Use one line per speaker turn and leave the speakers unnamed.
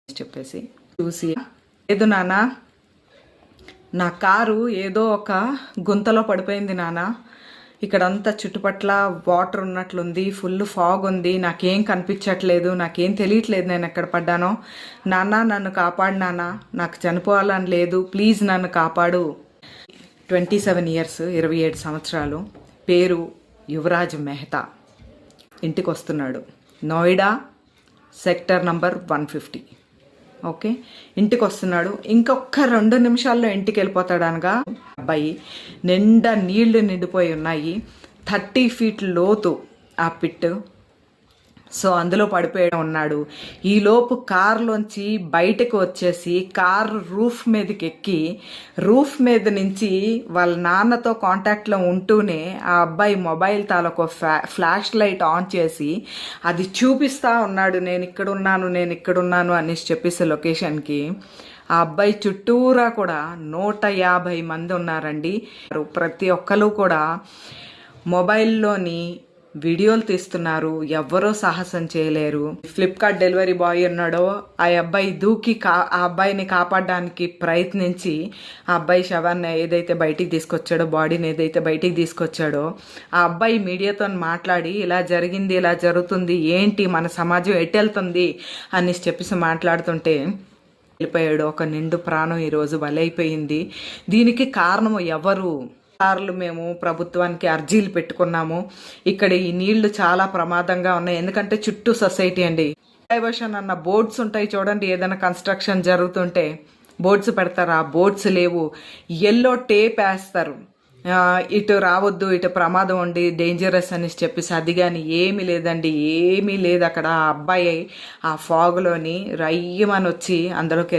చెప్పేసి చూసి, లేదు నాన్న, నా కారు ఏదో ఒక గుంతలో పడిపోయింది నాన్న, ఇక్కడంతా చుట్టుపట్ల వాటర్ ఉన్నట్లుంది, ఫుల్ ఫాగ్ ఉంది, నాకేం కనిపించట్లేదు, నాకేం తెలియట్లేదు నేను ఎక్కడ పడ్డానో, నాన్న నన్ను కాపాడు నాన్న, నాకు చనిపోవాలని లేదు, ప్లీజ్ నన్ను కాపాడు. 27 ఇయర్స్, 27 సంవత్సరాలు, పేరు యువరాజ్ మెహతా. ఇంటికి వస్తున్నాడు, నోయిడా సెక్టర్ నంబర్ 150. ఓకే, ఇంటికి వస్తున్నాడు, ఇంకొక 2 నిమిషాల్లో ఇంటికి వెళ్ళిపోతాడు. అనగా అబ్బాయి నిండా నీళ్లు నిండిపోయి ఉన్నాయి, 30 ఫీట్ లోతు ఆ పిట్. సో అందులో పడిపోయి ఉన్నాడు. ఈలోపు కారులోంచి బయటకు వచ్చేసి కారు రూఫ్ మీదకి ఎక్కి, రూఫ్ మీద నుంచి వాళ్ళ నాన్నతో కాంటాక్ట్లో ఉంటూనే ఆ అబ్బాయి మొబైల్ తాలూకు ఫ్లాష్ లైట్ ఆన్ చేసి అది చూపిస్తూ ఉన్నాడు, నేను ఇక్కడున్నాను అనేసి చెప్పేసి లొకేషన్కి. ఆ అబ్బాయి చుట్టూరా కూడా 150 మంది ఉన్నారండి. ప్రతి ఒక్కరు కూడా మొబైల్లోని వీడియోలు తీస్తున్నారు, ఎవ్వరూ సాహసం చేయలేరు. ఫ్లిప్కార్ట్ డెలివరీ బాయ్ ఉన్నాడో ఆ అబ్బాయి దూకి ఆ అబ్బాయిని కాపాడడానికి ప్రయత్నించి ఆ అబ్బాయి శవాన్ని ఏదైతే బయటికి తీసుకొచ్చాడో, బాడీని ఏదైతే బయటికి తీసుకొచ్చాడో, ఆ అబ్బాయి మీడియాతో మాట్లాడి ఇలా జరిగింది, ఇలా జరుగుతుంది, ఏంటి మన సమాజం ఎట్టెళ్తుంది అని చెప్పేసి మాట్లాడుతుంటే వెళ్ళిపోయాడు. ఒక నిండు ప్రాణం ఈరోజు బలైపోయింది. దీనికి కారణం ఎవరు? సార్లు మేము ప్రభుత్వానికి అర్జీలు పెట్టుకున్నాము. ఇక్కడ ఈ నీళ్లు చాలా ప్రమాదంగా ఉన్నాయి, ఎందుకంటే చుట్టూ సొసైటీ అండి. డైవర్షన్ అన్న బోర్డ్స్ ఉంటాయి చూడండి, ఏదైనా కన్స్ట్రక్షన్ జరుగుతుంటే బోర్డ్స్ పెడతారు, ఆ బోర్డ్స్ లేవు, ఎల్లో టేప్ వేస్తారు, ఇటు రావద్దు, ఇటు ప్రమాదం ఉండి డేంజరస్ అని చెప్పేసి. అది కానీ ఏమీ లేదండి, ఏమీ లేదు అక్కడ. ఆ అబ్బాయి ఆ ఫాగ్లోని రయ్యమని వచ్చి అందులోకి